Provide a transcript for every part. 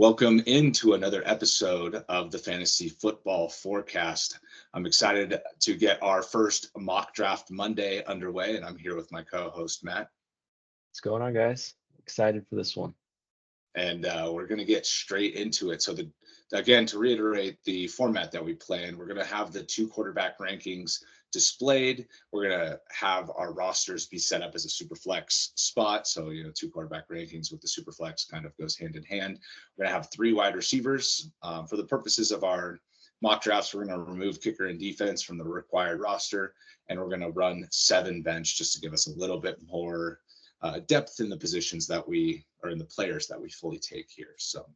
Welcome into another episode of the Fantasy Football Forecast. I'm excited to get our first mock draft Monday underway, and I'm here with my co-host Matt. What's going on, guys? Excited for this one. And we're going to get straight into it. So, again, to reiterate the format that we play in, we're going to have the two quarterback rankings displayed. We're going to have our rosters be set up as a Superflex spot. So, two quarterback rankings with the Superflex kind of goes hand in hand. We're going to have three wide receivers. For the purposes of our mock drafts, we're going to remove kicker and defense from the required roster, and we're going to run 7 bench just to give us a little bit more depth in the positions that we are in the players that we fully take here. So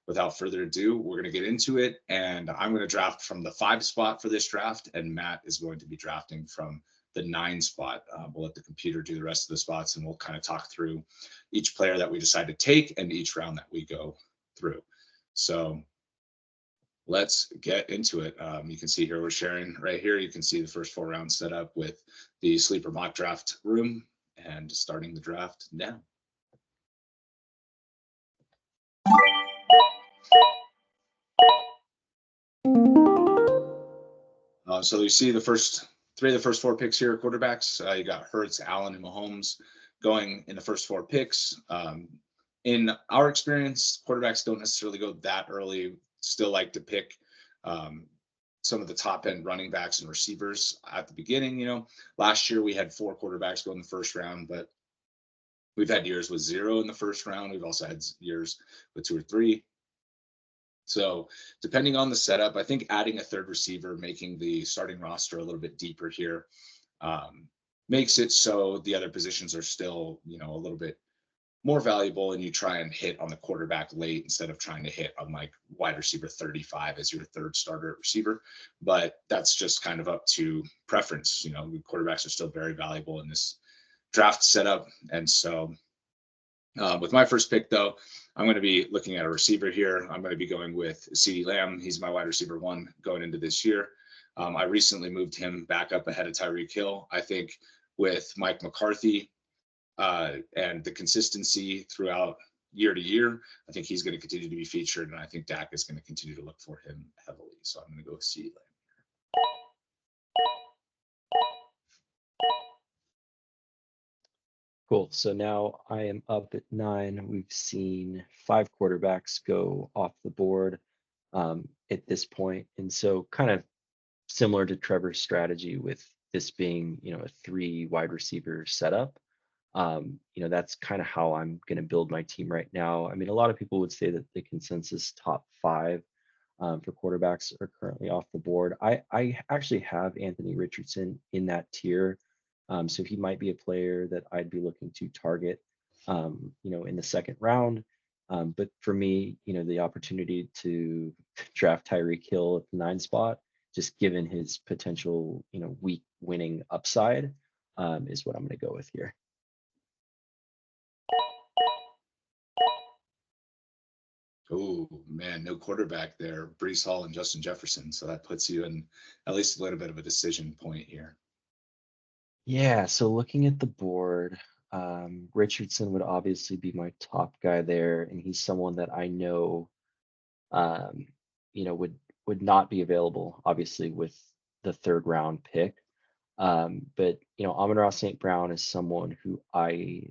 without further ado, we're going to get into it, and I'm going to draft from the 5 spot for this draft, and Matt is going to be drafting from the 9 spot. We'll let the computer do the rest of the spots, and we'll kind of talk through each player that we decide to take and each round that we go through. So let's get into it. You can see here we're sharing right here. You can see the first 4 rounds set up with the sleeper mock draft room, and starting the draft now. So you see the first 3 of the first 4 picks here are quarterbacks. You got Hurts, Allen, and Mahomes going in the first 4 picks. In our experience, quarterbacks don't necessarily go that early. Still like to pick some of the top end running backs and receivers at the beginning. Last year we had 4 quarterbacks go in the first round, but we've had years with 0 in the first round. We've also had years with 2 or 3. So depending on the setup, I think adding a third receiver, making the starting roster a little bit deeper here, makes it so the other positions are still, a little bit more valuable, and you try and hit on the quarterback late instead of trying to hit on like wide receiver 35 as your third starter receiver. But that's just kind of up to preference. Quarterbacks are still very valuable in this draft setup. And so with my first pick, though, I'm going to be looking at a receiver here. I'm going to be going with CeeDee Lamb. He's my wide receiver 1 going into this year. I recently moved him back up ahead of Tyreek Hill. I think with Mike McCarthy and the consistency throughout year to year, I think he's going to continue to be featured, and I think Dak is going to continue to look for him heavily. So I'm going to go with CeeDee Lamb. Cool. So now I am up at 9. We've seen 5 quarterbacks go off the board at this point. And so kind of similar to Trevor's strategy with this being, a 3 wide receiver setup. That's kind of how I'm going to build my team right now. I mean, a lot of people would say that the consensus top 5 for quarterbacks are currently off the board. I actually have Anthony Richardson in that tier. So he might be a player that I'd be looking to target, in the second round. But for me, the opportunity to draft Tyreek Hill at the 9 spot, just given his potential, week winning upside, is what I'm going to go with here. Oh man, no quarterback there. Brees Hall and Justin Jefferson. So that puts you in at least a little bit of a decision point here. Yeah, so looking at the board, Richardson would obviously be my top guy there, and he's someone that I know, um, would not be available, obviously, with the 3rd round pick. But Amon-Ra St. Brown is someone who I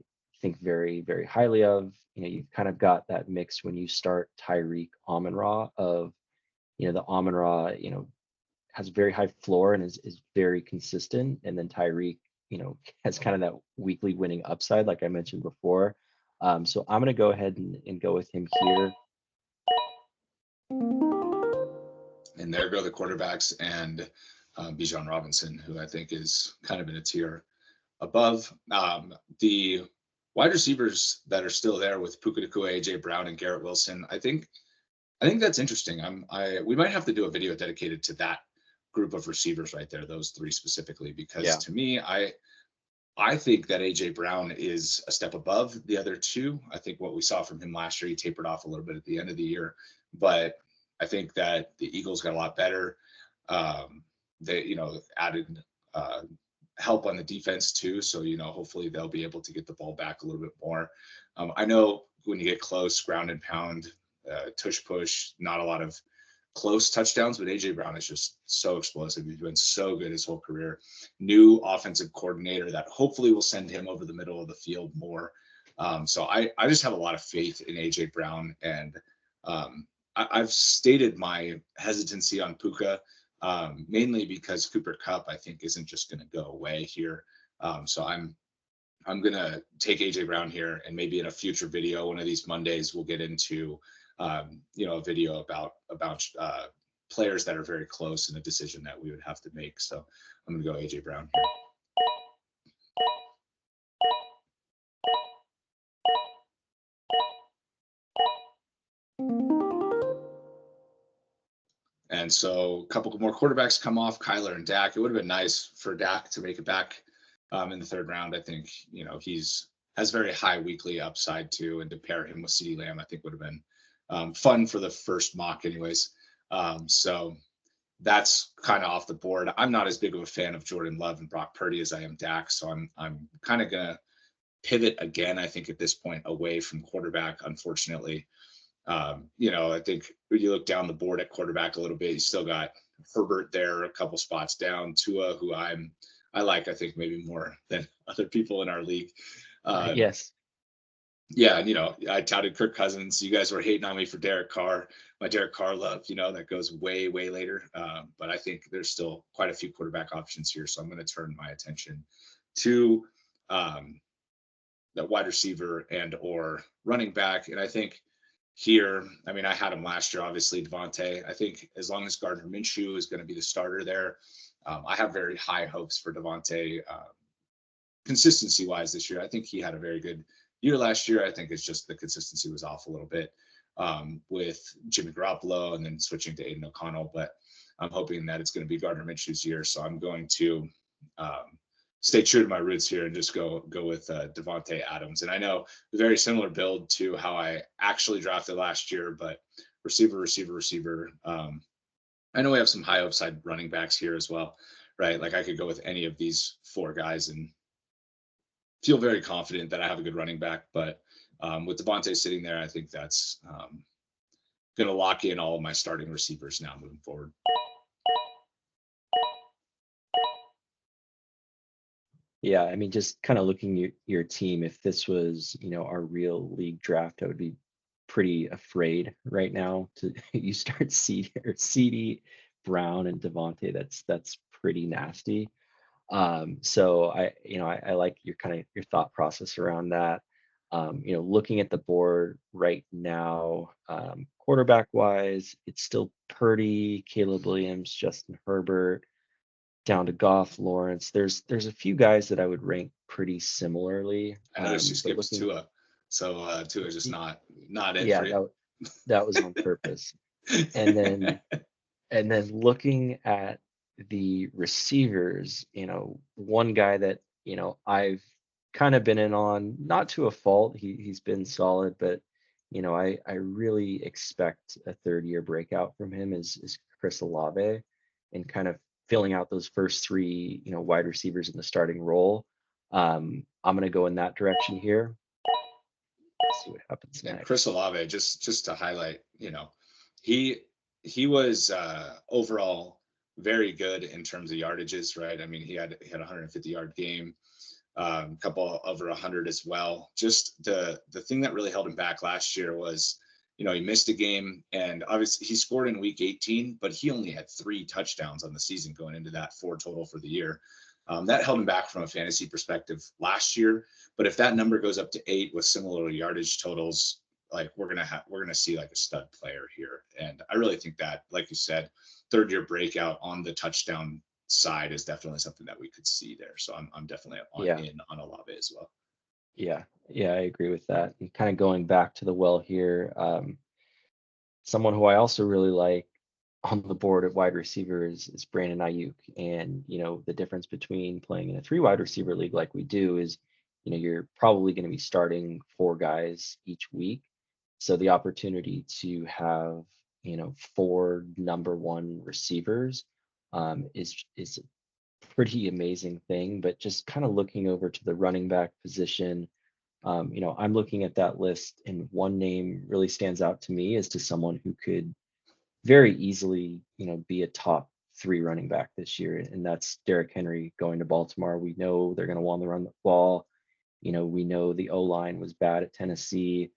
think very, very highly of. You've kind of got that mix when you start Tyreek Amon-Ra of, the Amon-Ra, has a very high floor and is very consistent. And then Tyreek, has kind of that weekly winning upside, like I mentioned before. So I'm going to go ahead and go with him here. And there go the quarterbacks, and Bijan Robinson, who I think is kind of in a tier above. The wide receivers that are still there with Puka Nacua, AJ Brown, and Garrett Wilson, I think that's interesting. We might have to do a video dedicated to that group of receivers right there, those 3 specifically, because to me, I think that AJ Brown is a step above the other 2. I think what we saw from him last year, he tapered off a little bit at the end of the year, but I think that the Eagles got a lot better. They, added help on the defense too. So, hopefully they'll be able to get the ball back a little bit more. I know when you get close, ground and pound, tush push, not a lot of close touchdowns, but AJ Brown is just so explosive. He's been so good his whole career. New offensive coordinator that hopefully will send him over the middle of the field more. So I just have a lot of faith in AJ Brown, and I've stated my hesitancy on Puka, mainly because Cooper Kupp I think isn't just going to go away here. So I'm gonna take AJ Brown here, and maybe in a future video, one of these Mondays, we'll get into a video about players that are very close in a decision that we would have to make. So I'm gonna go AJ Brown here. And so a couple more quarterbacks come off, Kyler and Dak. It would have been nice for Dak to make it back in the third round. I think, he's has very high weekly upside too, and to pair him with CeeDee Lamb, I think would have been fun for the first mock anyways. So that's kind of off the board. I'm not as big of a fan of Jordan Love and Brock Purdy as I am Dak, so I'm kind of gonna pivot again, I think, at this point, away from quarterback, unfortunately. I think when you look down the board at quarterback a little bit, you still got Herbert there, a couple spots down, Tua, who I like, I think maybe more than other people in our league. Yes. Yeah, and I touted Kirk Cousins. You guys were hating on me for Derek Carr. My Derek Carr love, that goes way, way later. But I think there's still quite a few quarterback options here, so I'm going to turn my attention to the wide receiver and or running back. And I think here, I mean, I had him last year, obviously, Devontae. I think as long as Gardner Minshew is going to be the starter there, I have very high hopes for Devontae consistency-wise this year. I think he had a very good year last year. I think it's just the consistency was off a little bit with Jimmy Garoppolo and then switching to Aiden O'Connell. But I'm hoping that it's going to be Gardner Minshew's year. So I'm going to stay true to my roots here and just go with Devontae Adams. And I know a very similar build to how I actually drafted last year, but receiver. I know we have some high upside running backs here as well, right? Like I could go with any of these four guys and feel very confident that I have a good running back. But with Devontae sitting there, I think that's going to lock in all of my starting receivers now moving forward. Yeah, I mean, just kind of looking at your team, if this was, our real league draft, I would be pretty afraid right now to you start CD Brown and Devontae. That's pretty nasty. So I like your thought process around that. Looking at the board right now, quarterback wise, it's still Purdy, Caleb Williams, Justin Herbert, down to Goff, Lawrence. There's a few guys that I would rank pretty similarly. I noticed you But skipped Tua, so Tua is just not in yeah, for you. that was on purpose. And then looking at the receivers, one guy that, I've kind of been in on, not to a fault, he's been solid, but I really expect a third year breakout from him is Chris Olave, and kind of filling out those first three, wide receivers in the starting role. I'm gonna go in that direction here. Let's see what happens And next. Chris Olave, just to highlight, he was overall very good in terms of yardages, right? I mean, he had a 150-yard game, a couple over 100 as well. Just the thing that really held him back last year was, he missed a game, and obviously he scored in week 18, but he only had 3 touchdowns on the season going into that, 4 total for the year. That held him back from a fantasy perspective last year. But if that number goes up to 8 with similar yardage totals, like we're gonna see like a stud player here. And I really think that, like you said, third year breakout on the touchdown side is definitely something that we could see there. So I'm definitely in on Olave as well. Yeah, I agree with that. And kind of going back to the well here, someone who I also really like on the board at wide receiver is Brandon Ayuk. And, the difference between playing in a 3 wide receiver league like we do is, you're probably going to be starting 4 guys each week. So the opportunity to have, 4 number 1 receivers is a pretty amazing thing. But just kind of looking over to the running back position, I'm looking at that list, and one name really stands out to me as to someone who could very easily, be a top three running back this year, and that's Derrick Henry going to Baltimore. We know they're going to want to run the ball. We know the O line was bad at Tennessee.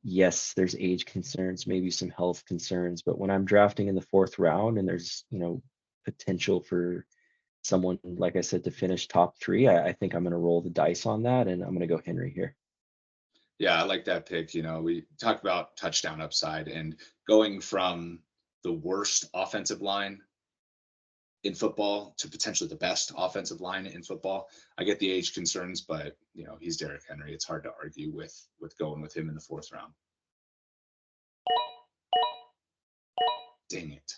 Yes, there's age concerns, maybe some health concerns, but when I'm drafting in the fourth round and there's, potential for someone, like I said, to finish top three, I think I'm going to roll the dice on that, and I'm going to go Henry here. Yeah, I like that pick. We talked about touchdown upside and going from the worst offensive line in football to potentially the best offensive line in football. I get the age concerns, but he's Derrick Henry. It's hard to argue with going with him in the fourth round. Dang it.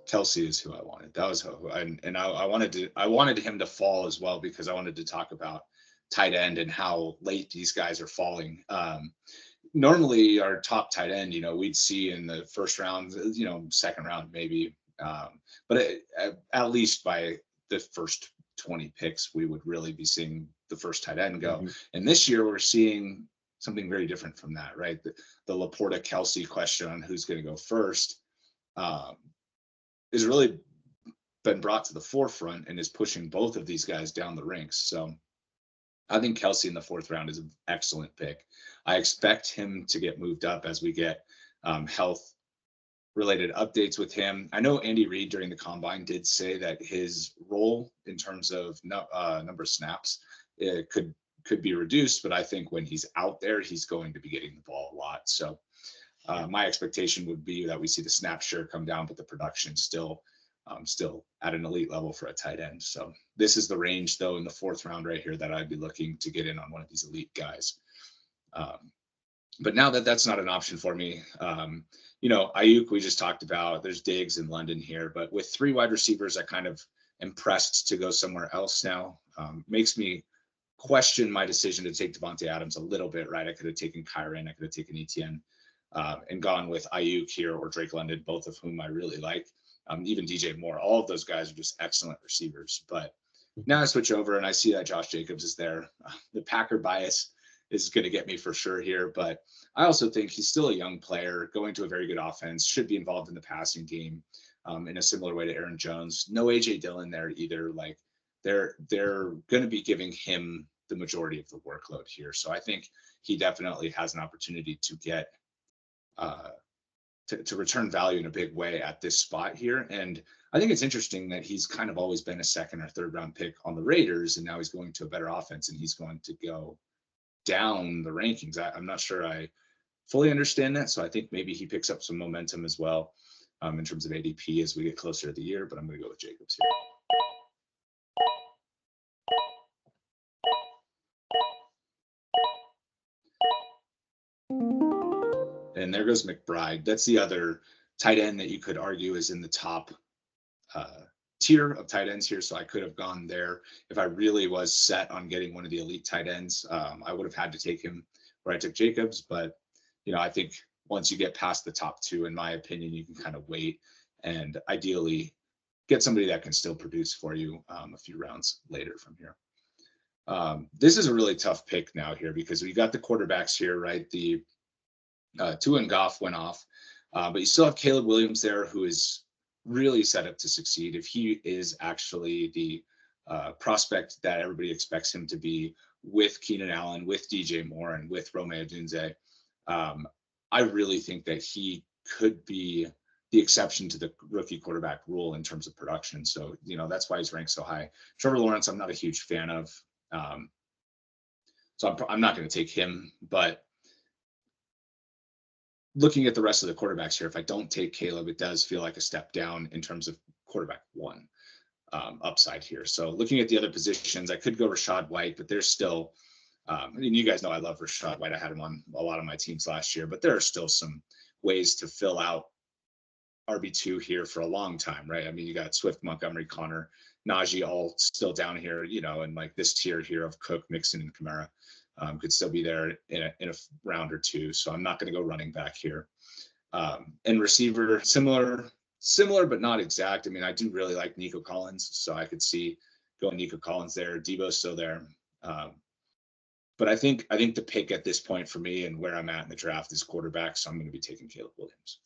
Kelsey is who I wanted. That was who, and I wanted him to fall as well, because I wanted to talk about tight end and how late these guys are falling. Normally our top tight end, we'd see in the first round, second round maybe, but at least by the first 20 picks, we would really be seeing the first tight end go. And this year we're seeing something very different from that, right? The Laporta Kelsey question on who's going to go first is really been brought to the forefront and is pushing both of these guys down the ranks. So I think Kelsey in the fourth round is an excellent pick. I expect him to get moved up as we get health related updates with him. I know Andy Reid during the combine did say that his role in terms of number of snaps could be reduced, but I think when he's out there, he's going to be getting the ball a lot. So my expectation would be that we see the snap share come down, but the production still at an elite level for a tight end. So this is the range, though, in the fourth round right here that I'd be looking to get in on one of these elite guys. But now that that's not an option for me, Ayuk, we just talked about, there's Diggs in London here, but with three wide receivers, I kind of am pressed to go somewhere else now. Makes me question my decision to take Devontae Adams a little bit, right? I could have taken Kyren, I could have taken Etienne, and gone with Ayuk here or Drake London, both of whom I really like. Even DJ Moore, all of those guys are just excellent receivers. But now I switch over and I see that Josh Jacobs is there. The Packer bias is going to get me for sure here, but I also think he's still a young player going to a very good offense, should be involved in the passing game in a similar way to Aaron Jones. No AJ Dillon there either. Like they're going to be giving him the majority of the workload here. So I think he definitely has an opportunity to get to return value in a big way at this spot here. And I think it's interesting that he's kind of always been a second or third round pick on the Raiders, and now he's going to a better offense and he's going to go down the rankings. I'm not sure I fully understand that. So I think maybe he picks up some momentum as well in terms of ADP as we get closer to the year, but I'm going to go with Jacobs here. And there goes McBride. That's the other tight end that you could argue is in the top tier of tight ends here. So I could have gone there if I really was set on getting one of the elite tight ends. I would have had to take him where I took Jacobs. But, I think once you get past the top two, in my opinion, you can kind of wait and ideally get somebody that can still produce for you a few rounds later from here. This is a really tough pick now here because we got the quarterbacks here, right? The Tua and Goff went off, but you still have Caleb Williams there, who is really set up to succeed if he is actually the prospect that everybody expects him to be, with Keenan Allen, with DJ Moore, and with Rome Odunze. I really think that he could be the exception to the rookie quarterback rule in terms of production. So, that's why he's ranked so high. Trevor Lawrence, I'm not a huge fan of. So I'm not going to take him, but looking at the rest of the quarterbacks here, if I don't take Caleb, it does feel like a step down in terms of quarterback one upside here. So looking at the other positions, I could go Rachaad White, but there's still, you guys know I love Rachaad White. I had him on a lot of my teams last year, but there are still some ways to fill out RB2 here for a long time, right? I mean, you got Swift, Montgomery, Connor, Najee all still down here, and like this tier here of Cook, Mixon, and Kamara could still be there in a round or two. So I'm not going to go running back here. And receiver, similar, but not exact. I mean, I do really like Nico Collins, so I could see going Nico Collins there. Debo's still there. But I think the pick at this point for me and where I'm at in the draft is quarterback. So I'm going to be taking Caleb Williams.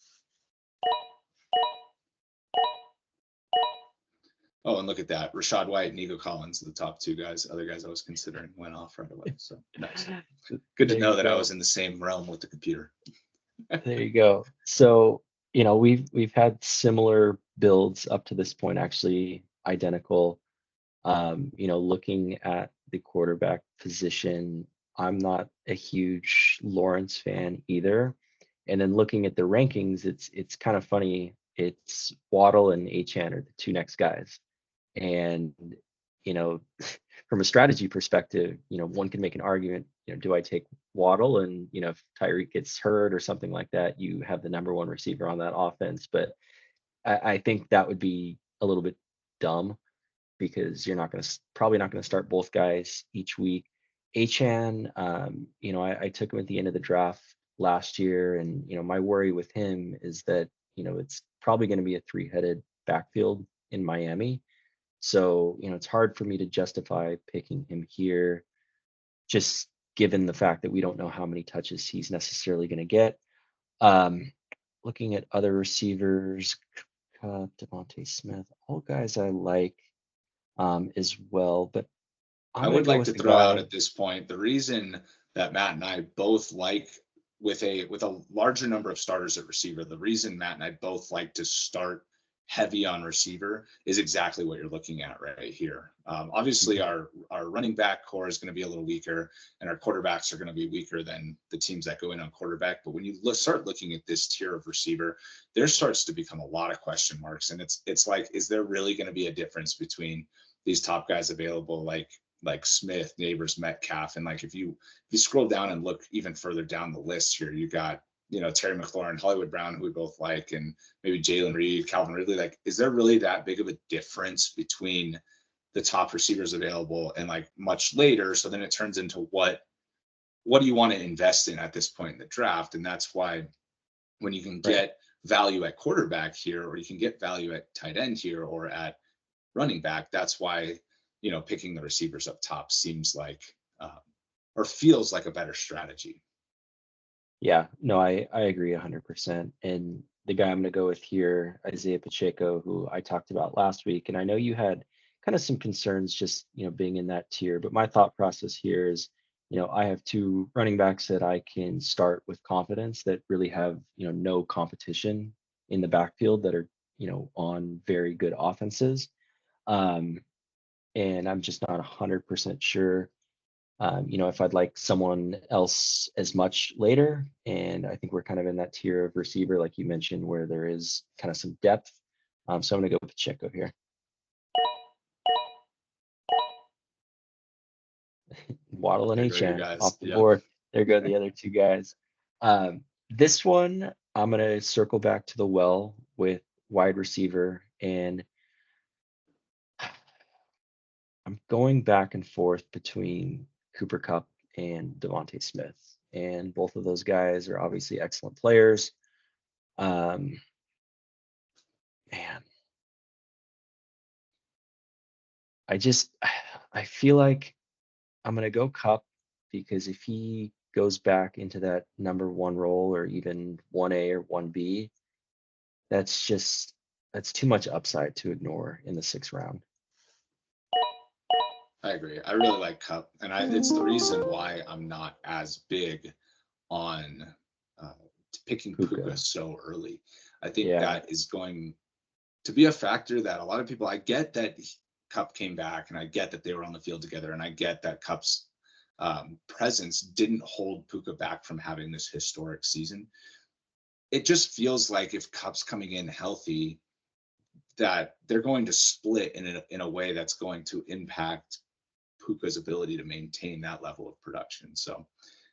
Oh, and look at that. Rashad White, Nico Collins, the top two guys. Other guys I was considering went off right away. So nice. Good to know that I was in the same realm with the computer. There you go. So, we've had similar builds up to this point, actually identical. Looking at the quarterback position, I'm not a huge Lawrence fan either. And then looking at the rankings, it's kind of funny. It's Waddle and Achane are the two next guys. And, you know, from a strategy perspective, one can make an argument, do I take Waddle? And, if Tyreek gets hurt or something like that, you have the number one receiver on that offense. But I think that would be a little bit dumb because you're probably not going to start both guys each week. Achan, I took him at the end of the draft last year, and my worry with him is that it's probably going to be a three-headed backfield in Miami. So it's hard for me to justify picking him here, just given the fact that we don't know how many touches he's necessarily going to get. Looking at other receivers, Devontae Smith, all guys I like as well. But I would like to throw out at this point the reason that Matt and I both like with a larger number of starters at receiver. The reason Matt and I both like to start heavy on receiver is exactly what you're looking at right here. Obviously, our running back core is going to be a little weaker, and our quarterbacks are going to be weaker than the teams that go in on quarterback. But when you start looking at this tier of receiver, there starts to become a lot of question marks, and it's like, is there really going to be a difference between these top guys available, like Smith, Neighbors, Metcalf, and like if you scroll down and look even further down the list here, you got Terry McLaurin, Hollywood Brown, who we both like, and maybe Jalen Reed, Calvin Ridley. Like, is there really that big of a difference between the top receivers available and like much later? So then it turns into what do you want to invest in at this point in the draft? And that's why when you can get value at quarterback here, or you can get value at tight end here, or at running back, that's why picking the receivers up top seems like or feels like a better strategy. Yeah, no, I agree 100%. And the guy I'm going to go with here, Isaiah Pacheco, who I talked about last week, and I know you had kind of some concerns just being in that tier, but my thought process here is, I have two running backs that I can start with confidence that really have no competition in the backfield that are on very good offenses. And I'm just not 100% sure if I'd like someone else as much later. And I think we're kind of in that tier of receiver, like you mentioned, where there is kind of some depth. So I'm going to go Pacheco here. Waddle and Achane off the board. There go the other two guys. This one, I'm going to circle back to the well with wide receiver, and I'm going back and forth between Cooper Kupp and Devontae Smith, and both of those guys are obviously excellent players. Man, I feel like I'm gonna go Kupp because if he goes back into that number one role or even 1A or 1B, that's too much upside to ignore in the 6th round. I agree. I really like Kupp, and it's the reason why I'm not as big on picking Puka so early. I think that is going to be a factor that a lot of people, I get that Kupp came back, and I get that they were on the field together, and I get that Kupp's presence didn't hold Puka back from having this historic season. It just feels like if Kupp's coming in healthy, that they're going to split in a way that's going to impact Puka's ability to maintain that level of production. So,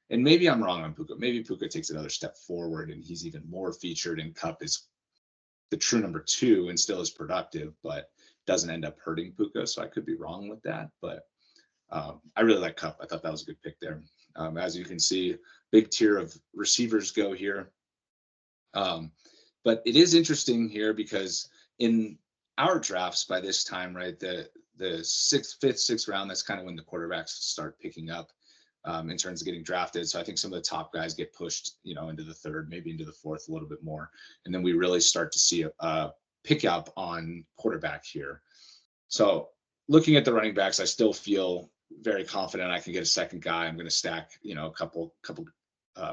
and maybe I'm wrong on Puka. Maybe Puka takes another step forward and he's even more featured, and Kupp is the true number 2 and still is productive, but doesn't end up hurting Puka. So I could be wrong with that, but I really like Kupp. I thought that was a good pick there. As you can see, big tier of receivers go here. But it is interesting here because in our drafts by this time, right, the 5th, 6th round, that's kind of when the quarterbacks start picking up. in terms of getting drafted. So I think some of the top guys get pushed, into the third, maybe into the fourth a little bit more. And then we really start to see a pick up on quarterback here. So looking at the running backs, I still feel very confident I can get a second guy. I'm going to stack, a couple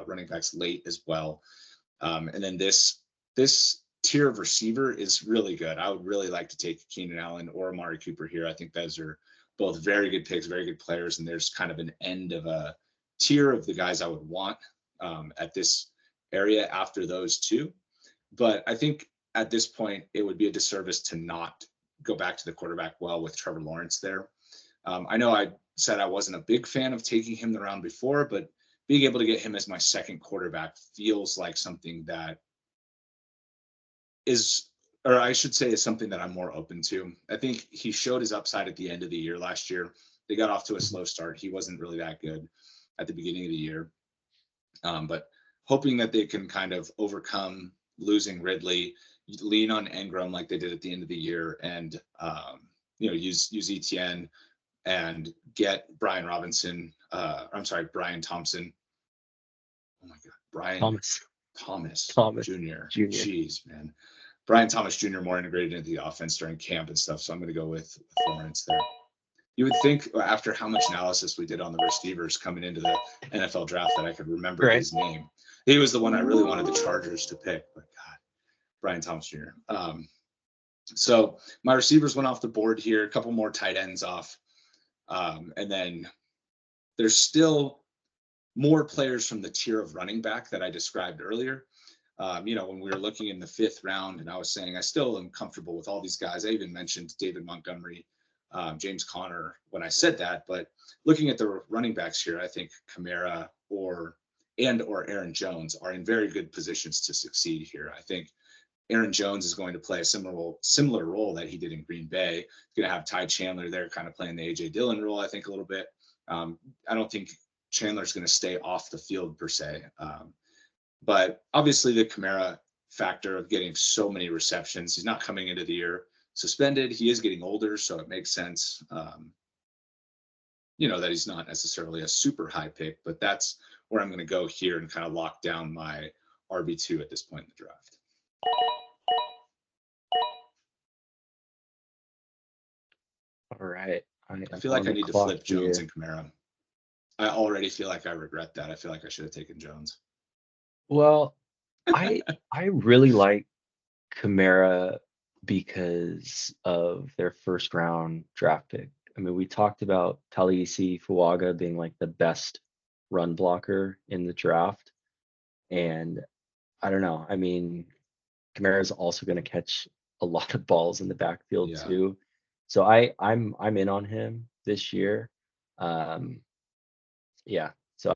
running backs late as well. And then this tier of receiver is really good. I would really like to take Keenan Allen or Amari Cooper here. I think those are both very good picks, very good players. And there's kind of an end of a tier of the guys I would want at this area after those two. But I think at this point, it would be a disservice to not go back to the quarterback well with Trevor Lawrence there. I know I said I wasn't a big fan of taking him the round before, but being able to get him as my second quarterback feels like something that is, or I should say, is something that I'm more open to. I think he showed his upside at the end of the year last year. They got off to a slow start. He wasn't really that good at the beginning of the year. But hoping that they can kind of overcome losing Ridley, lean on Engram like they did at the end of the year, and use ETN and get Brian Thompson. Oh my God, Brian Thomas Jr. Jeez, man. Brian Thomas Jr. more integrated into the offense during camp and stuff. So I'm going to go with Lawrence there. You would think after how much analysis we did on the receivers coming into the NFL draft that I could remember his name. He was the one I really wanted the Chargers to pick, but God, Brian Thomas Jr. So my receivers went off the board here, a couple more tight ends off. And then there's still more players from the tier of running back that I described earlier. When we were looking in the 5th round, and I was saying I still am comfortable with all these guys. I even mentioned David Montgomery, James Conner when I said that. But looking at the running backs here, I think Kamara or Aaron Jones are in very good positions to succeed here. I think Aaron Jones is going to play a similar role that he did in Green Bay. He's going to have Ty Chandler there kind of playing the A.J. Dillon role, I think, a little bit. I don't think Chandler's going to stay off the field per se. But obviously the Kamara factor of getting so many receptions, he's not coming into the year suspended. He is getting older, so it makes sense, that he's not necessarily a super high pick, but that's where I'm going to go here and kind of lock down my RB2 at this point in the draft. All right. I feel like I need to flip Jones and Kamara. I already feel like I regret that. I feel like I should have taken Jones. Well, I really like Kamara because of their first round draft pick. I mean, we talked about Talisi Fuaga being like the best run blocker in the draft. And I don't know. I mean, Kamara is also going to catch a lot of balls in the backfield too. So I'm in on him this year. So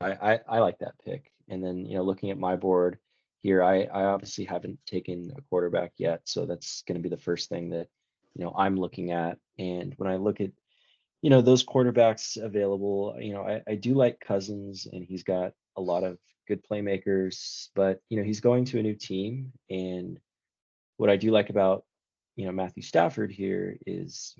I like that pick. And then, looking at my board here, I obviously haven't taken a quarterback yet. So that's going to be the first thing that, I'm looking at. And when I look at, those quarterbacks available, I do like Cousins, and he's got a lot of good playmakers, but, he's going to a new team. And what I do like about, Matthew Stafford here is,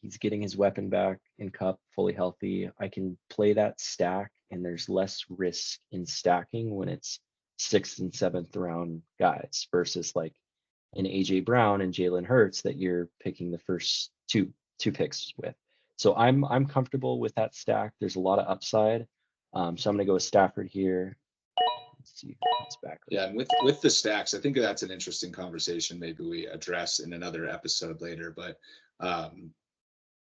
he's getting his weapon back in Cup fully healthy. I can play that stack, and there's less risk in stacking when it's 6th and 7th round guys versus like an AJ Brown and Jalen Hurts that you're picking the first two picks with. So I'm comfortable with that stack. There's a lot of upside. So I'm going to go with Stafford here. Let's see who's back. Yeah, and with the stacks, I think that's an interesting conversation. Maybe we address in another episode later. But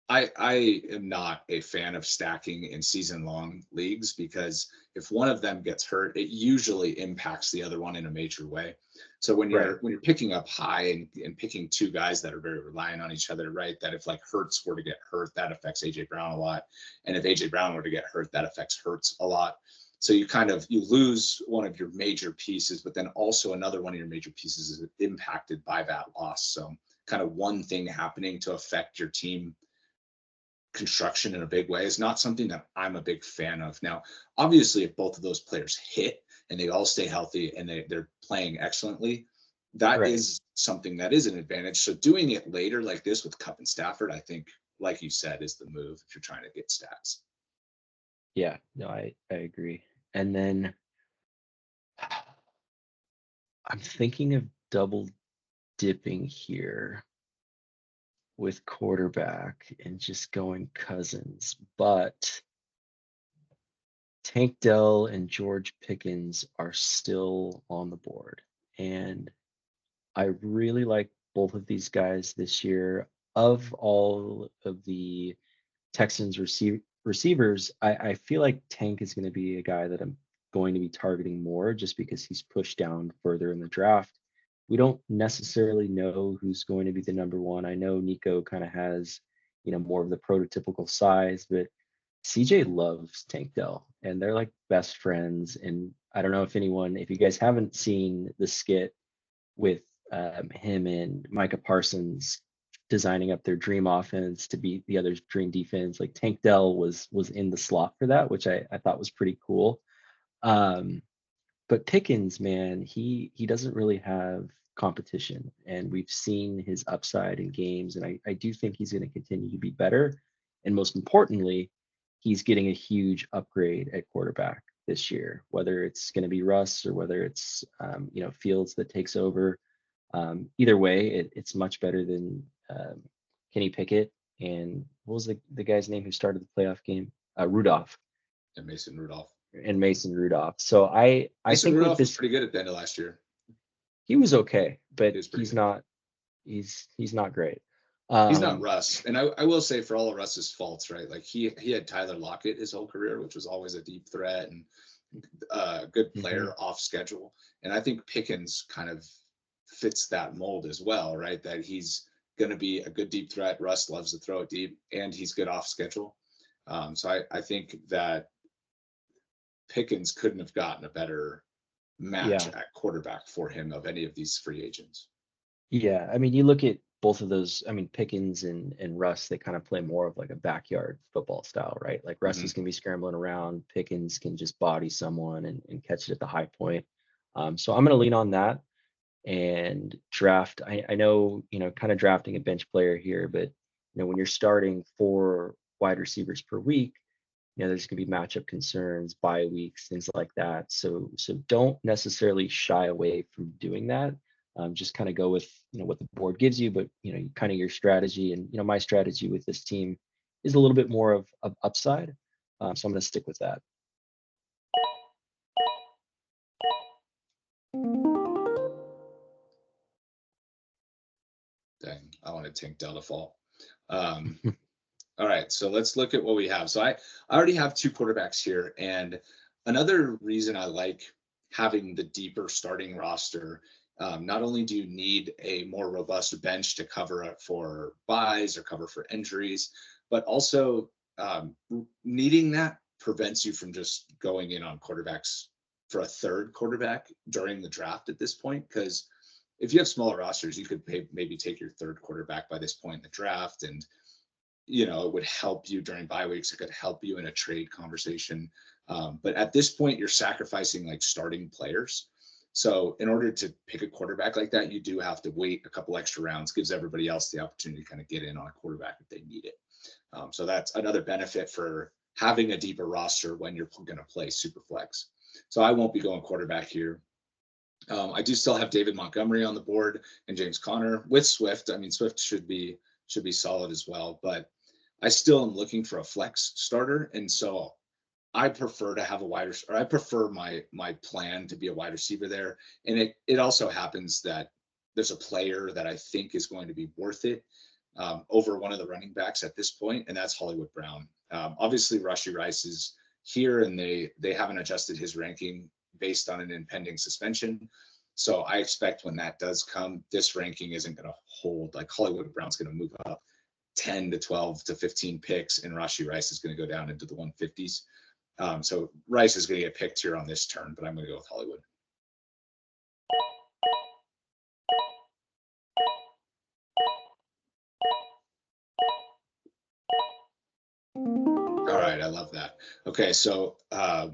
I am not a fan of stacking in season-long leagues, because if one of them gets hurt, it usually impacts the other one in a major way. So when you're picking up high and picking two guys that are very reliant on each other, right? That if like Hurts were to get hurt, that affects AJ Brown a lot, and if AJ Brown were to get hurt, that affects Hurts a lot. So you lose one of your major pieces, but then also another one of your major pieces is impacted by that loss. So kind of one thing happening to affect your team construction in a big way is not something that I'm a big fan of. Now, obviously, if both of those players hit and they all stay healthy and they're playing excellently, that is something that is an advantage. So doing it later like this with Cup and Stafford, I think, like you said, is the move if you're trying to get stats. Yeah, no, I agree. And then I'm thinking of double dipping here with quarterback and just going Cousins, but Tank Dell and George Pickens are still on the board. And I really like both of these guys this year. Of all of the Texans receivers, I feel like Tank is going to be a guy that I'm going to be targeting more just because he's pushed down further in the draft. We don't necessarily know who's going to be the number one. I know Nico kind of has, more of the prototypical size, but CJ loves Tank Dell and they're like best friends. And I don't know if you guys haven't seen the skit with him and Micah Parsons designing up their dream offense to beat the other's dream defense. Like Tank Dell was in the slot for that, which I thought was pretty cool. Um, but Pickens, man, he doesn't really have competition, and we've seen his upside in games, and I do think he's going to continue to be better. And most importantly, he's getting a huge upgrade at quarterback this year, whether it's going to be Russ or whether it's Fields that takes over. Either way, it's much better than Kenny Pickett and what was the guy's name who started the playoff game? Rudolph And Mason Rudolph. and Mason Rudolph. So I Mason think with Rudolph was this, pretty good at the end of last year. he was okay, but He was pretty he's good. not he's not great. He's not Um, Russ. And I will say, for all of Russ's faults, right? Like he had Tyler Lockett his whole career, which was always a deep threat and good mhm. player off schedule. And I think Pickens kind of fits that mold as well, right? That he's going to be a good deep threat. Russ loves to throw it deep, and he's good off schedule. So I think that Pickens couldn't have gotten a better match Yeah, at quarterback for him of any of these free agents. yeah. I mean, you look at both of those. I mean, Pickens and Russ, they kind of play more of like a backyard football style, right? Like Russ is Mm-hmm. going to be scrambling around. Pickens can just body someone and catch it at the high point. So I'm going to lean on that and draft. I know, kind of drafting a bench player here, but when you're starting 4 wide receivers per week, there's going to be matchup concerns, bye weeks, things like that. So don't necessarily shy away from doing that. Just kind of go with what the board gives you, but kind of your strategy. And my strategy with this team is a little bit more of upside. So I'm going to stick with that. Dang, I want to Tank Delta fall. Um, All right, so let's look at what we have. So I already have 2 quarterbacks here, and another reason I like having the deeper starting roster. Not only do you need a more robust bench to cover up for buys or cover for injuries, but also needing that prevents you from just going in on quarterbacks for a third quarterback during the draft at this point. Because if you have smaller rosters, you could maybe take your third quarterback by this point in the draft, and it would help you during bye weeks. It could help you in a trade conversation. But at this point, you're sacrificing like starting players. So in order to pick a quarterback like that, you do have to wait a couple extra rounds, gives everybody else the opportunity to kind of get in on a quarterback if they need it. So that's another benefit for having a deeper roster when you're going to play Superflex. So I won't be going quarterback here. I do still have David Montgomery on the board and James Conner with Swift. I mean, Swift should be solid as well, but I still am looking for a flex starter, and so I prefer to have a wider, or I prefer my plan to be a wide receiver there. And it also happens that there's a player that I think is going to be worth it over one of the running backs at this point, and that's Hollywood Brown. Obviously, Rashee Rice is here, and they haven't adjusted his ranking based on an impending suspension. So I expect when that does come, this ranking isn't going to hold. Like Hollywood Brown's going to move up 10 to 12 to 15 picks, and Rashee Rice is going to go down into the 150s. So Rice is going to get picked here on this turn, but I'm going to go with Hollywood. All right, I love that. Okay, so I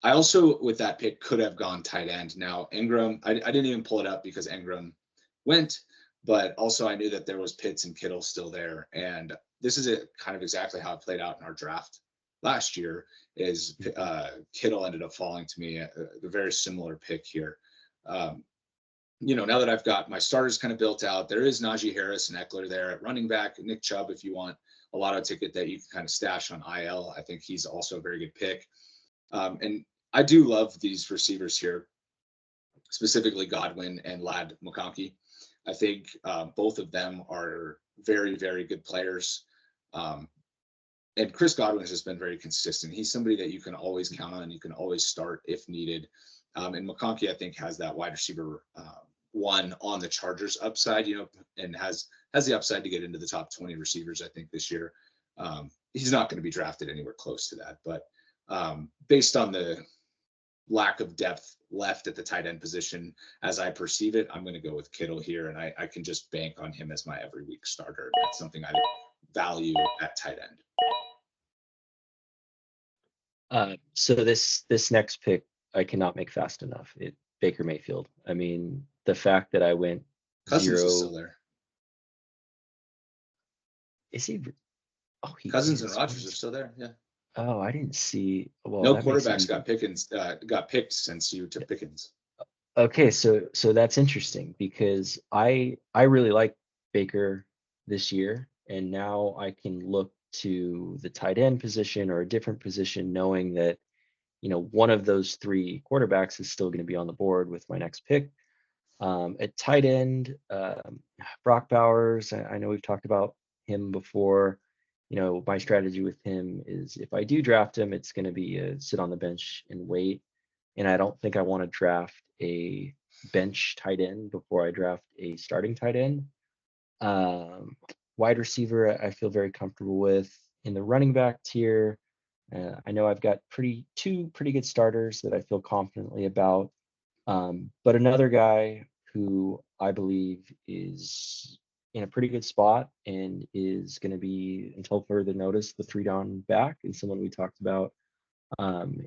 also, with that pick, could have gone tight end. Now, Ingram, I didn't even pull it up because Ingram went, but also I knew that there was Pitts and Kittle still there. And this is kind of exactly how it played out in our draft. last year, is Kittle ended up falling to me, a very similar pick here. Now that I've got my starters kind of built out, there is Najee Harris and Eckler there at running back. Nick Chubb, if you want a lotto ticket that you can kind of stash on IL, I think he's also a very good pick. And I do love these receivers here, specifically Godwin and Lad McConkey. I think both of them are very, very good players. And Chris Godwin has just been very consistent. He's somebody that you can always count on. You can always start if needed. And McConkey, I think, has that wide receiver one on the Chargers upside, and has the upside to get into the top 20 receivers, I think, this year. He's not going to be drafted anywhere close to that. But based on the lack of depth left at the tight end position, as I perceive it, I'm going to go with Kittle here, and I can just bank on him as my every week starter. That's something I value at tight end. So this next pick I cannot make fast enough. Baker Mayfield. I mean, the fact that I went Cousins 0. is still there. Is he? Oh, he Cousins is. and Rodgers are still there. Yeah. Oh, I didn't see. Well, No that makes quarterbacks sense. got picked since you took Pickens. Okay, so that's interesting because I really like Baker this year, and now I can look to the tight end position or a different position, knowing that one of those three quarterbacks is still going to be on the board with my next pick. At tight end, Brock Bowers, I know we've talked about him before. My strategy with him is if I do draft him, it's going to be sit on the bench and wait. And I don't think I want to draft a bench tight end before I draft a starting tight end. Wide receiver, I feel very comfortable with. In the running back tier, I know I've got two pretty good starters that I feel confidently about. But another guy who I believe is in a pretty good spot and is going to be, until further notice, the 3-down back, and someone we talked about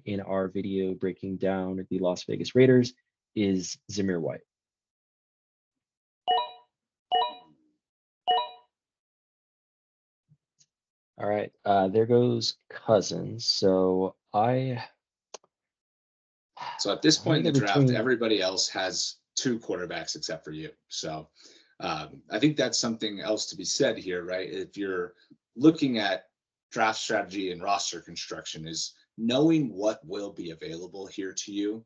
in our video breaking down the Las Vegas Raiders, is Zamir White. All right, there goes Cousins. So at this point in the draft, everybody else has two quarterbacks except for you. So I think that's something else to be said here, right? If you're looking at draft strategy and roster construction, is knowing what will be available here to you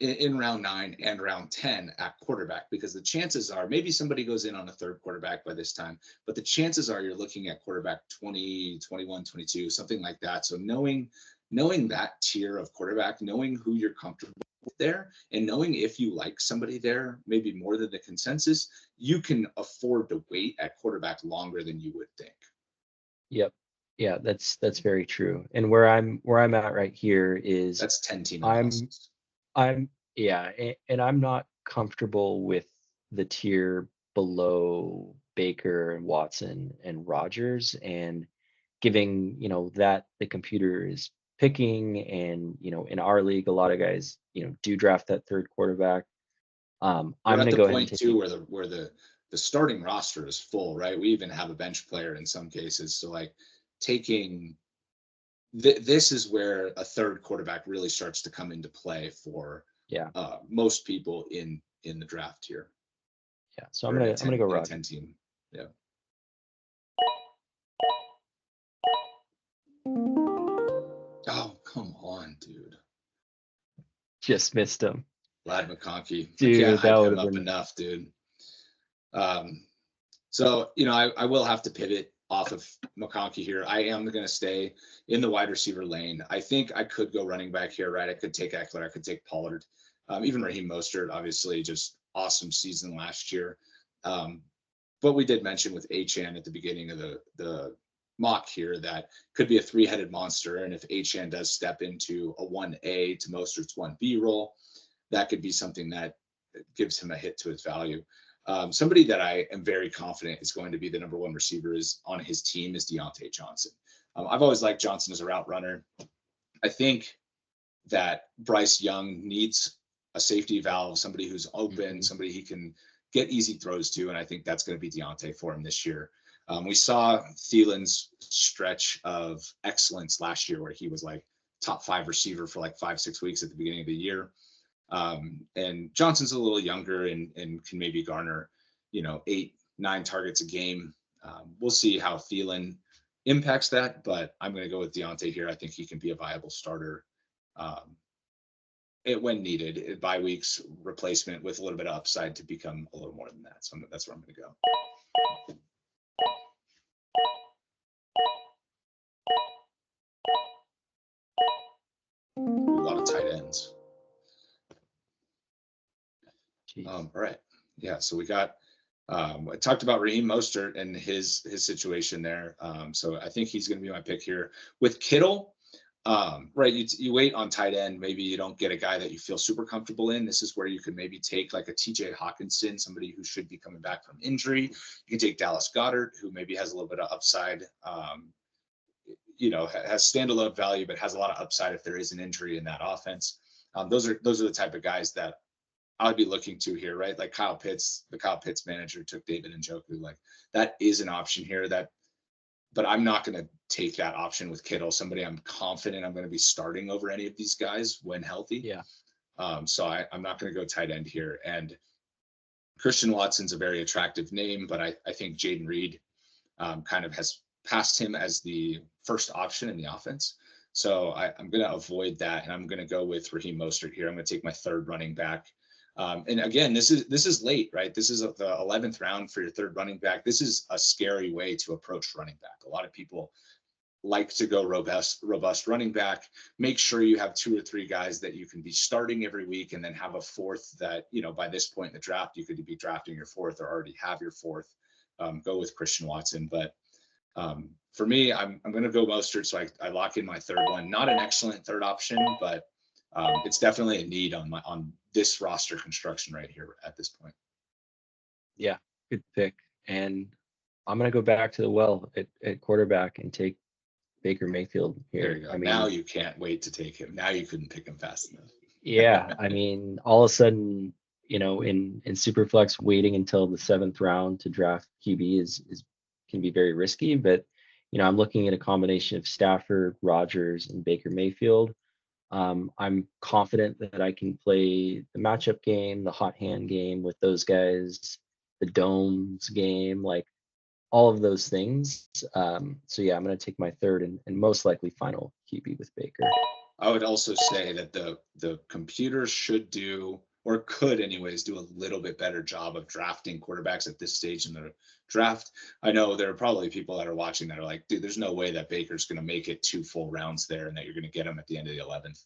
in round 9 and round 10 at quarterback, because the chances are maybe somebody goes in on a third quarterback by this time, but the chances are you're looking at quarterback 20, 21, 22, something like that. So knowing that tier of quarterback, knowing who you're comfortable with there, and knowing if you like somebody there, maybe more than the consensus, you can afford to wait at quarterback longer than you would think. Yep. Yeah, that's very true. And where I'm at right here is that's 10 team analysis. I'm not comfortable with the tier below Baker and Watson and Rodgers, and giving that the computer is picking, and in our league a lot of guys do draft that third quarterback. I'm going to go ahead and take too where the starting roster is full, right? We even have a bench player in some cases, so like taking this is where a third quarterback really starts to come into play for most people in the draft here. Yeah, so I'm gonna go Rodgers. 10 team. Yeah. Oh, come on, dude. Just missed him. Lad McConkey. Dude, I can't hype him up enough, dude. So, I will have to pivot off of McConkey here. I am going to stay in the wide receiver lane. I think I could go running back here, right? I could take Eckler. I could take Pollard. Even Raheem Mostert, obviously, just awesome season last year. But we did mention with Achane at the beginning of the mock here that could be a 3-headed monster. And if Achane does step into a 1A to Mostert's 1B role, that could be something that gives him a hit to his value. Somebody that I am very confident is going to be the number 1 receiver is on his team is Deontay Johnson. I've always liked Johnson as a route runner. I think that Bryce Young needs a safety valve, somebody who's open, somebody he can get easy throws to, and I think that's going to be Deontay for him this year. We saw Thielen's stretch of excellence last year where he was like top 5 receiver for like 5-6 weeks at the beginning of the year. And Johnson's a little younger and can maybe garner, 8-9 targets a game. We'll see how Thielen impacts that, but I'm going to go with Deontay here. I think he can be a viable starter when needed, bye weeks replacement with a little bit of upside to become a little more than that. So that's where I'm going to go. A lot of tight ends. All right. Yeah. So we got, I talked about Raheem Mostert and his situation there. So I think he's going to be my pick here. With Kittle, right, you wait on tight end. Maybe you don't get a guy that you feel super comfortable in. This is where you could maybe take like a TJ Hawkinson, somebody who should be coming back from injury. You can take Dallas Goedert, who maybe has a little bit of upside, has standalone value, but has a lot of upside if there is an injury in that offense. Those are the type of guys that I would be looking to here, right? Like Kyle Pitts, the Kyle Pitts manager took David Njoku. Like that is an option here but I'm not going to take that option with Kittle, somebody I'm confident I'm going to be starting over any of these guys when healthy. Yeah. So I'm not going to go tight end here. And Christian Watson's a very attractive name, but I think Jaden Reed kind of has passed him as the first option in the offense. So I'm going to avoid that. And I'm going to go with Raheem Mostert here. I'm going to take my third running back. And again, this is late, right? This is the 11th round for your third running back. This is a scary way to approach running back. A lot of people like to go robust running back. Make sure you have 2 or 3 guys that you can be starting every week, and then have a fourth that, by this point in the draft, you could be drafting your fourth or already have your fourth. Go with Christian Watson. But for me, I'm going to go Mostert. So I lock in my third one. Not an excellent third option, but it's definitely a need on this roster construction right here at this point. Yeah, good pick. And I'm going to go back to the well at quarterback and take Baker Mayfield here. There you go. Now you can't wait to take him. Now you couldn't pick him fast enough. Yeah, I mean, all of a sudden, in Superflex, waiting until the 7th round to draft QB can be very risky. But I'm looking at a combination of Stafford, Rodgers, and Baker Mayfield. I'm confident that I can play the matchup game, the hot hand game with those guys, the domes game, like all of those things. So yeah, I'm going to take my third and most likely final QB with Baker. I would also say that the computer should do, or could anyways, do a little bit better job of drafting quarterbacks at this stage in the draft. I know there are probably people that are watching that are like, dude, there's no way that Baker's going to make it 2 full rounds there and that you're going to get him at the end of the 11th.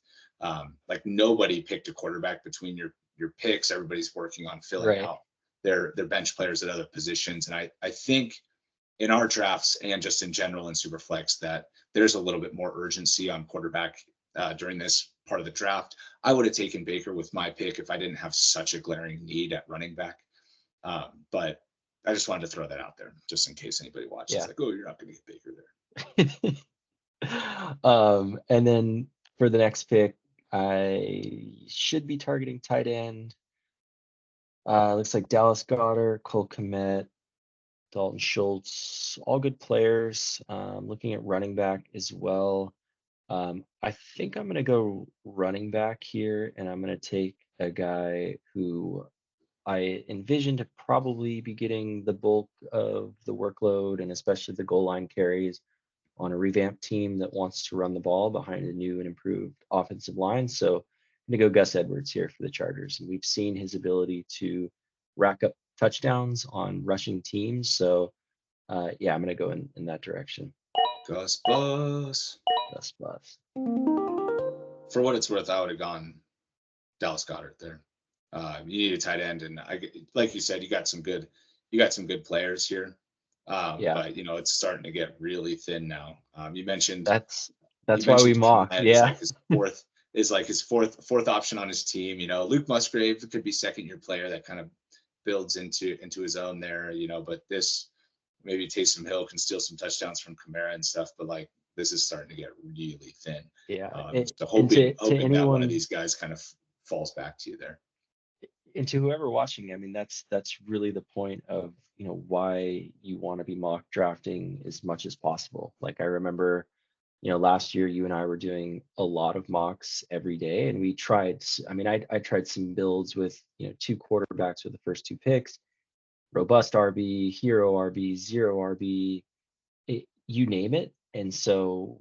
Like nobody picked a quarterback between your picks. Everybody's working on filling out their bench players at other positions. And I think in our drafts and just in general in Superflex that there's a little bit more urgency on quarterback during this part of the draft. I would have taken Baker with my pick if I didn't have such a glaring need at running back. But I just wanted to throw that out there just in case anybody watches. Like, oh, you're not going to get Baker there. And then for the next pick, I should be targeting tight end. Looks like Dallas Goedert, Cole Kmet, Dalton Schultz, all good players. Looking at running back as well. I think I'm going to go running back here, and I'm going to take a guy who I envision to probably be getting the bulk of the workload and especially the goal line carries on a revamped team that wants to run the ball behind a new and improved offensive line. So I'm going to go Gus Edwards here for the Chargers. And we've seen his ability to rack up touchdowns on rushing teams. So yeah, I'm going to go in that direction. Gus Bus. For what it's worth, I would have gone Dallas Goedert there. You need a tight end, and like you said, you got some good players here. But it's starting to get really thin now. You mentioned that's why we mock. Yeah, is like his fourth option on his team. Luke Musgrave could be second-year player that kind of builds into his own there. But this maybe Taysom Hill can steal some touchdowns from Kamara and stuff. But like this is starting to get really thin. Yeah. So hoping that one of these guys kind of falls back to you there. And to whoever watching, I mean, that's really the point of, why you want to be mock drafting as much as possible. Like I remember, last year you and I were doing a lot of mocks every day, and we tried. I mean, I tried some builds with, two quarterbacks with the first two picks, robust RB, hero RB, zero RB, you name it. And so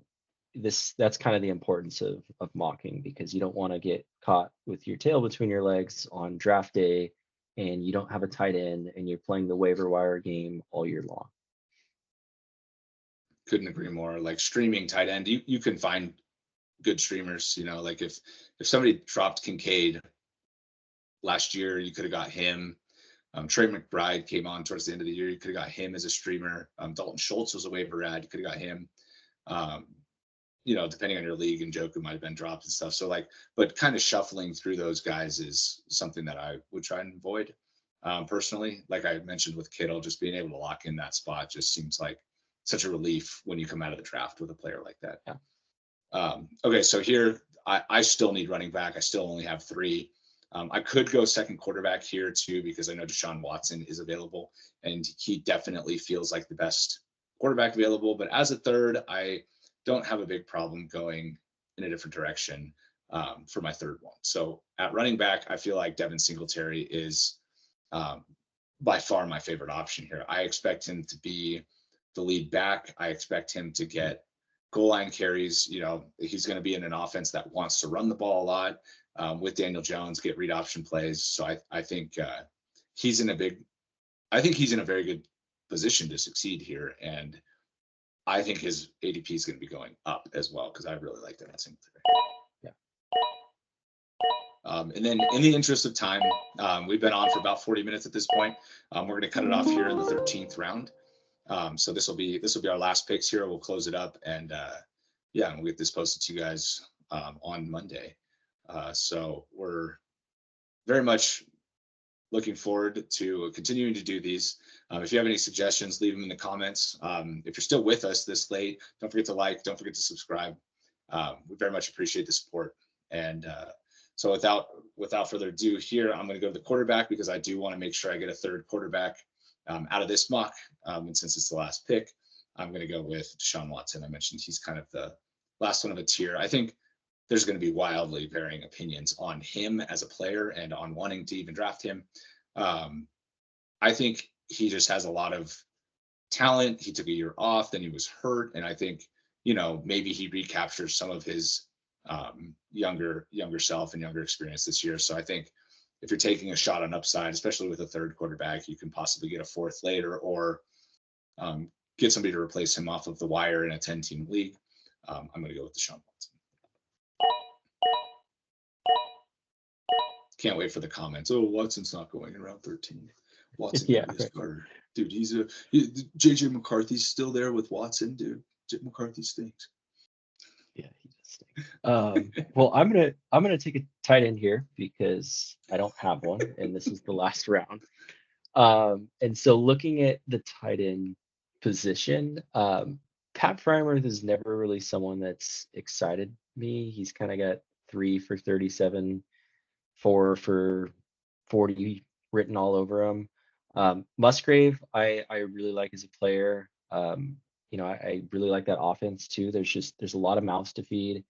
that's kind of the importance of mocking, because you don't want to get caught with your tail between your legs on draft day and you don't have a tight end and you're playing the waiver wire game all year long. Couldn't agree more. Like streaming tight end, you can find good streamers. Like if somebody dropped Kincaid last year, you could have got him. Trey McBride came on towards the end of the year. You could have got him as a streamer. Dalton Schultz was a waiver ad. You could have got him. Depending on your league, and Joku might have been dropped and stuff. So but kind of shuffling through those guys is something that I would try and avoid. Personally, like I mentioned with Kittle, just being able to lock in that spot just seems like such a relief when you come out of the draft with a player like that. Yeah. Okay, so here I still need running back. I still only have 3. I could go second quarterback here too, because I know Deshaun Watson is available and he definitely feels like the best quarterback available. But as a third, I don't have a big problem going in a different direction for my third one. So at running back, I feel like Devin Singletary is by far my favorite option here. I expect him to be the lead back. I expect him to get goal line carries. He's going to be in an offense that wants to run the ball a lot with Daniel Jones, get read option plays. So I think he's in a very good position to succeed here. And I think his ADP is going to be going up as well, because I really like that Singletary. Yeah. And then in the interest of time, we've been on for about 40 minutes at this point. We're going to cut it off here in the 13th round. So this will be our last picks here. We'll close it up, and we'll get this posted to you guys on Monday. So we're very much looking forward to continuing to do these. If you have any suggestions, leave them in the comments. If you're still with us this late, don't forget to like, don't forget to subscribe. We very much appreciate the support. And so without further ado here, I'm going to go to the quarterback, because I do want to make sure I get a third quarterback out of this mock. And since it's the last pick, I'm going to go with Deshaun Watson. I mentioned he's kind of the last one of a tier. I think there's going to be wildly varying opinions on him as a player and on wanting to even draft him. I think he just has a lot of talent. He took a year off, then he was hurt. And I think, maybe he recaptures some of his younger self and younger experience this year. So I think if you're taking a shot on upside, especially with a third quarterback, you can possibly get a fourth later, or get somebody to replace him off of the wire in a 10-team league. I'm going to go with Deshaun Watson. Can't wait for the comments. Oh, Watson's not going in round 13. Watson, Yeah, right. Starter. Dude, JJ McCarthy's still there with Watson, dude. McCarthy stinks. Yeah, he does stink. Well, I'm gonna take a tight end here because I don't have one, and this is the last round. And so looking at the tight end position, Pat Fryermuth is never really someone that's excited me. He's kind of got 3 for 37, 4 for 40 written all over him. Musgrave, I really like as a player. I really like that offense too. There's a lot of mouths to feed.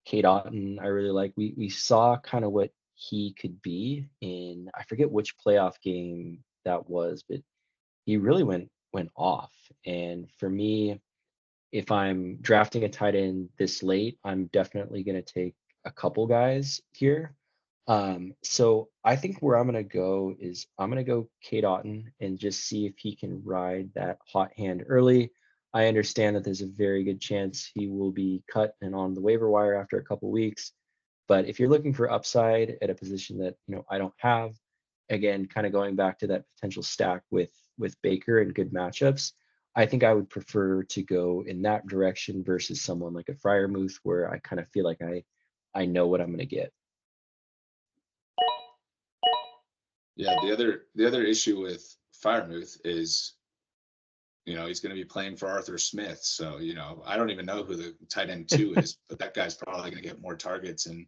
Kate Otten, I really like. We saw kind of what he could be in, I forget which playoff game that was, but he really went off. And for me, if I'm drafting a tight end this late, I'm definitely going to take a couple guys here. So I think where I'm going to go is I'm going to go Kate Otten and just see if he can ride that hot hand early. I understand that there's a very good chance he will be cut and on the waiver wire after a couple weeks. But if you're looking for upside at a position that I don't have, again, kind of going back to that potential stack with Baker and good matchups, I think I would prefer to go in that direction versus someone like a Fryermuth, where I kind of feel like I know what I'm going to get. Yeah, the other issue with Fryermuth is, he's going to be playing for Arthur Smith. So, I don't even know who the tight end 2 is, but that guy's probably going to get more targets and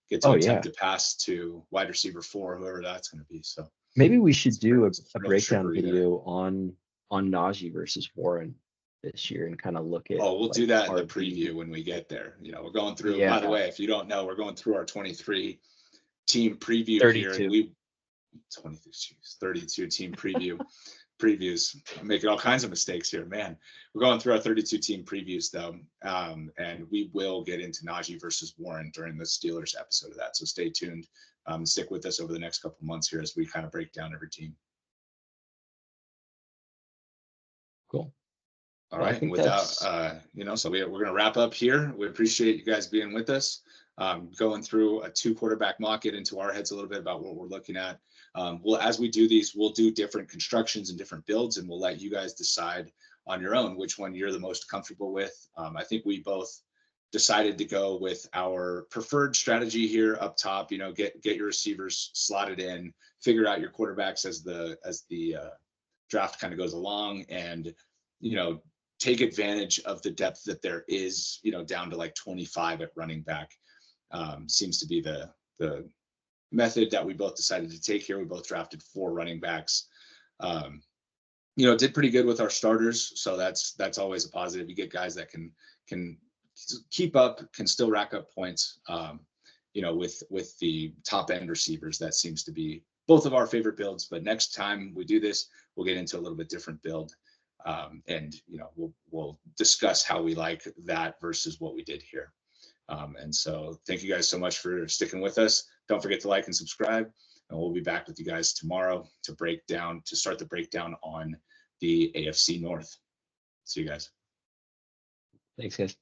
get to Oh attempt yeah. to pass to wide receiver 4, whoever that's going to be. So Maybe we should it's real, do it's a real breakdown trickery there. video on Najee versus Warren this year and kind of look at Oh, we'll like do that in the RB. preview when we get there. You know, we're going through, by the Yeah, way, if you don't know, we're going through our 23 team preview here, and 32. we 23, 32 team previews. I'm making all kinds of mistakes here, man. We're going through our 32 team previews though, and we will get into Najee versus Warren during the Steelers episode of that. So stay tuned. Stick with us over the next couple of months here as we kind of break down every team. Cool. All Well, I right, and think without, that's so we're going to wrap up here. We appreciate you guys being with us, going through a 2 quarterback mock, get into our heads a little bit about what we're looking at. As we do these, we'll do different constructions and different builds, and we'll let you guys decide on your own which one you're the most comfortable with. I think we both decided to go with our preferred strategy here up top. You know, get your receivers slotted in, figure out your quarterbacks as the draft kind of goes along, and you know, take advantage of the depth that there is, you know, down to like 25 at running back. Seems to be the method that we both decided to take here. We both drafted 4 running backs. You know, did pretty good with our starters, so that's always a positive. You get guys that can keep up, can still rack up points. You know, with the top end receivers, that seems to be both of our favorite builds. But next time we do this, we'll get into a little bit different build. And you know, we'll discuss how we like that versus what we did here. And so thank you guys so much for sticking with us. Don't forget to like and subscribe, and we'll be back with you guys tomorrow to start the breakdown on the AFC North. See you guys. thanks, guys.